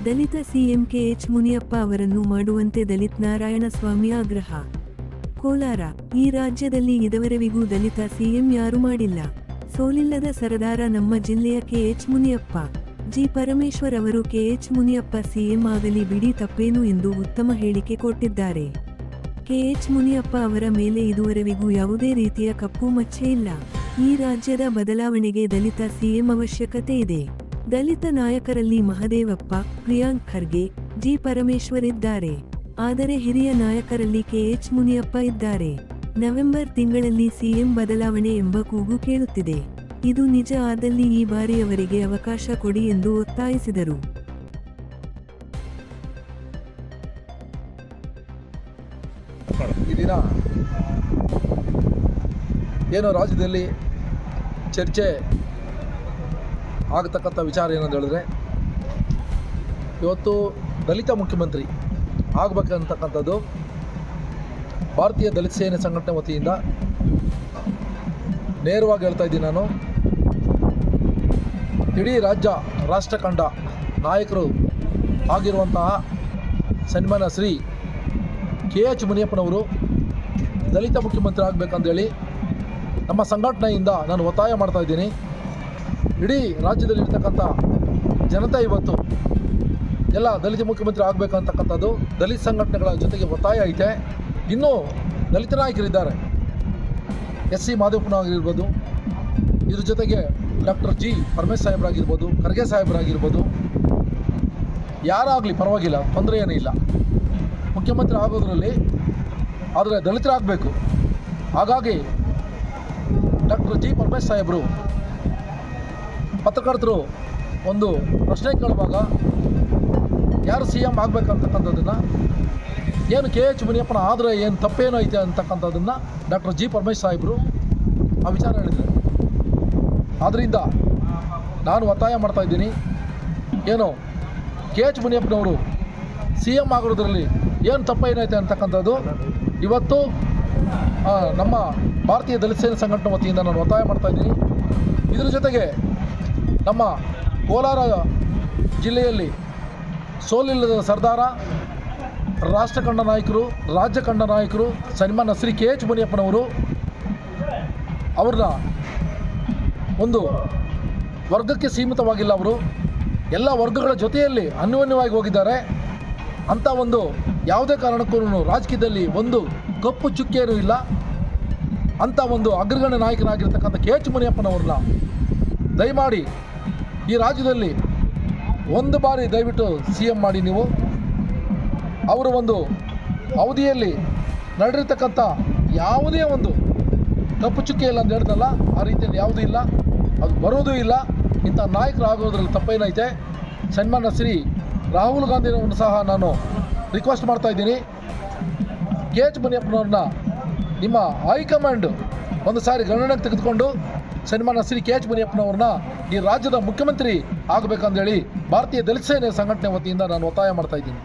ದಲಿತ CM K H Muniyappa ಅವರನ್ನು ಮಾಡುವಂತೆ ದಲಿತ್ ನಾರಾಯಣಸ್ವಾಮಿ ಆಗ್ರಹ. ಕೋಲಾರ: ಈ ರಾಜ್ಯದಲ್ಲಿ ಇದುವರೆವಿಗೂ ದಲಿತ ಸಿಎಂ ಯಾರೂ ಮಾಡಿಲ್ಲ. ಸೋಲಿಲ್ಲದ ಸರದಾರ ನಮ್ಮ ಜಿಲ್ಲೆಯ ಕೆಎಚ್ ಮುನಿಯಪ್ಪ. ಜಿ. ಪರಮೇಶ್ವರ್ ಅವರು ಕೆಎಚ್ ಮುನಿಯಪ್ಪ ಸಿಎಂ ಆಗಲಿ ಬಿಡಿ ತಪ್ಪೇನು ಎಂದು ಉತ್ತಮ ಹೇಳಿಕೆ ಕೊಟ್ಟಿದ್ದಾರೆ. ಕೆಎಚ್ ಮುನಿಯಪ್ಪ ಅವರ ಮೇಲೆ ಇದುವರೆವಿಗೂ ಯಾವುದೇ ರೀತಿಯ ಕಪ್ಪು ಮಚ್ಚೆ ಇಲ್ಲ. ಈ ರಾಜ್ಯದ ಬದಲಾವಣೆಗೆ ದಲಿತ ಸಿಎಂ ಅವಶ್ಯಕತೆ ಇದೆ. ದಲಿತ ನಾಯಕರಲ್ಲಿ ಮಹದೇವಪ್ಪ, ಪ್ರಿಯಾಂಕ್ ಖರ್ಗೆ, ಜಿ. ಪರಮೇಶ್ವರ್ ಇದ್ದಾರೆ. ಆದರೆ ಹಿರಿಯ ನಾಯಕರಲ್ಲಿ ಕೆಎಚ್ ಮುನಿಯಪ್ಪ ಇದ್ದಾರೆ. ನವೆಂಬರ್ ತಿಂಗಳಲ್ಲಿ ಸಿಎಂ ಬದಲಾವಣೆ ಎಂಬ ಕೂಗು ಕೇಳುತ್ತಿದೆ. ಇದು ನಿಜ ಆದಲ್ಲಿ ಈ ಬಾರಿ ಅವರಿಗೆ ಅವಕಾಶ ಕೊಡಿ ಎಂದು ಒತ್ತಾಯಿಸಿದರು. ಈ ದಿನ ಏನು ರಾಜ್ಯದಲ್ಲಿ ಚರ್ಚೆ ಆಗತಕ್ಕಂಥ ವಿಚಾರ ಏನಂತ ಹೇಳಿದ್ರೆ, ಇವತ್ತು ದಲಿತ ಮುಖ್ಯಮಂತ್ರಿ ಆಗಬೇಕಂತಕ್ಕಂಥದ್ದು ಭಾರತೀಯ ದಲಿತ ಸೇನೆ ಸಂಘಟನೆ ವತಿಯಿಂದ ನೇರವಾಗಿ ಹೇಳ್ತಾ ಇದ್ದೀನಿ. ನಾನು ಇಡೀ ರಾಷ್ಟ್ರ ಕಂಡ ನಾಯಕರು ಆಗಿರುವಂತಹ ಸನ್ಮಾನ್ಯ ಶ್ರೀ ಕೆಎಚ್ ಮುನಿಯಪ್ಪನವರು ದಲಿತ ಮುಖ್ಯಮಂತ್ರಿ ಆಗಬೇಕಂತೇಳಿ ನಮ್ಮ ಸಂಘಟನೆಯಿಂದ ನಾನು ಒತ್ತಾಯ ಮಾಡ್ತಾ ಇದ್ದೀನಿ. ಇಡೀ ರಾಜ್ಯದಲ್ಲಿರ್ತಕ್ಕಂಥ ಜನತೆ ಇವತ್ತು ಎಲ್ಲ ದಲಿತ ಮುಖ್ಯಮಂತ್ರಿ ಆಗಬೇಕಂತಕ್ಕಂಥದ್ದು ದಲಿತ ಸಂಘಟನೆಗಳ ಜೊತೆಗೆ ಒತ್ತಾಯ ಐತೆ. ಇನ್ನೂ ದಲಿತ ನಾಯಕರಿದ್ದಾರೆ, ಎಸ್ ಸಿ ಮಾದೇವಪ್ಪನಾಗಿರ್ಬೋದು, ಇದ್ರ ಜೊತೆಗೆ ಡಾಕ್ಟರ್ ಜಿ. ಪರಮೇಶ್ ಸಾಹೇಬರಾಗಿರ್ಬೋದು, ಖರ್ಗೆ ಸಾಹೇಬರಾಗಿರ್ಬೋದು, ಯಾರಾಗಲಿ ಪರವಾಗಿಲ್ಲ, ತೊಂದರೆ ಏನೂ ಇಲ್ಲ. ಮುಖ್ಯಮಂತ್ರಿ ಆಗೋದ್ರಲ್ಲಿ ಆದರೆ ದಲಿತರಾಗಬೇಕು. ಹಾಗಾಗಿ ಡಾಕ್ಟರ್ ಜಿ. ಪರಮೇಶ್ ಸಾಹೇಬರು ಪತ್ರಕರ್ತರು ಒಂದು ಪ್ರಶ್ನೆ ಕೇಳುವಾಗ ಯಾರು ಸಿ ಎಂ ಆಗಬೇಕಂತಕ್ಕಂಥದ್ದನ್ನು, ಏನು ಕೆ ಎಚ್ ಮುನಿಯಪ್ಪನ ಆದರೆ ಏನು ತಪ್ಪೇನೋ ಐತೆ ಅಂತಕ್ಕಂಥದ್ದನ್ನು ಡಾಕ್ಟರ್ ಜಿ. ಪರಮೇಶ್ ಸಾಹೇಬರು ಆ ವಿಚಾರ ಹೇಳಿದರು. ಆದ್ದರಿಂದ ನಾನು ಒತ್ತಾಯ ಮಾಡ್ತಾಯಿದ್ದೀನಿ, ಏನು ಕೆ ಎಚ್ ಮುನಿಯಪ್ಪನವರು ಸಿ ಎಂ ಆಗೋದ್ರಲ್ಲಿ ಏನು ತಪ್ಪೇನೈತೆ ಅಂತಕ್ಕಂಥದ್ದು ಇವತ್ತು ನಮ್ಮ ಭಾರತೀಯ ದಲಿತ ಸೇನೆ ಸಂಘಟನೆ ವತಿಯಿಂದ ನಾನು ಒತ್ತಾಯ ಮಾಡ್ತಾಯಿದ್ದೀನಿ. ಇದರ ಜೊತೆಗೆ ನಮ್ಮ ಕೋಲಾರ ಜಿಲ್ಲೆಯಲ್ಲಿ ಸೋಲಿಲ್ಲದ ಸರ್ದಾರ, ರಾಷ್ಟ್ರ ಕಂಡ ನಾಯಕರು, ರಾಜ್ಯ ಕಂಡ ನಾಯಕರು ಸನ್ಮಾನ್ಯ ಶ್ರೀ ಕೆ ಎಚ್ ಮುನಿಯಪ್ಪನವರು ಅವ್ರನ್ನ ಒಂದು ವರ್ಗಕ್ಕೆ ಸೀಮಿತವಾಗಿಲ್ಲ, ಅವರು ಎಲ್ಲ ವರ್ಗಗಳ ಜೊತೆಯಲ್ಲಿ ಅನ್ಯೋನ್ಯವಾಗಿ ಹೋಗಿದ್ದಾರೆ. ಅಂಥ ಒಂದು ಯಾವುದೇ ಕಾರಣಕ್ಕೂ ರಾಜಕೀಯದಲ್ಲಿ ಒಂದು ಕಪ್ಪು ಚುಕ್ಕಿಯೂ ಇಲ್ಲ. ಅಂಥ ಒಂದು ಅಗ್ರಗಣ್ಯ ನಾಯಕನಾಗಿರ್ತಕ್ಕಂಥ ಕೆ ಎಚ್ ಮುನಿಯಪ್ಪನವ್ರನ್ನ ದಯಮಾಡಿ ಈ ರಾಜ್ಯದಲ್ಲಿ ಒಂದು ಬಾರಿ ದಯವಿಟ್ಟು ಸಿ ಎಂ ಮಾಡಿ. ನೀವು ಅವರ ಒಂದು ಅವಧಿಯಲ್ಲಿ ನಡೆದಿರ್ತಕ್ಕಂಥ ಯಾವುದೇ ಒಂದು ಕಪ್ಪು ಚುಕ್ಕೆ ಇಲ್ಲ ಅಂತ ಹೇಳ್ತಲ್ಲ, ಆ ರೀತಿಯಲ್ಲಿ ಯಾವುದೂ ಇಲ್ಲ, ಅದು ಬರೋದೂ ಇಲ್ಲ. ಇಂಥ ನಾಯಕರು ಆಗೋದ್ರಲ್ಲಿ ತಪ್ಪೇನೈತೆ. ಸನ್ಮಾನ್ಯ ಶ್ರೀ ರಾಹುಲ್ ಗಾಂಧಿನವ್ರನ್ನ ಸಹ ನಾನು ರಿಕ್ವೆಸ್ಟ್ ಮಾಡ್ತಾಯಿದ್ದೀನಿ, ಕೆ ಎಚ್ ಮುನಿಯಪ್ಪನವ್ರನ್ನ ನಿಮ್ಮ ಹೈಕಮಾಂಡ್ ಒಂದು ಸಾರಿ ಗಣನೆಗೆ ತೆಗೆದುಕೊಂಡು ಸನ್ಮಾನ್ಯ ಶ್ರೀ ಕೆ ಎಚ್ ಮುನಿಯಪ್ಪನವ್ರನ್ನ ಈ ರಾಜ್ಯದ ಮುಖ್ಯಮಂತ್ರಿ ಆಗಬೇಕಂತೇಳಿ ಭಾರತೀಯ ದಲಿತ ಸೇನೆ ಸಂಘಟನೆ ವತಿಯಿಂದ ನಾನು ಒತ್ತಾಯ ಮಾಡ್ತಾಯಿದ್ದೀನಿ.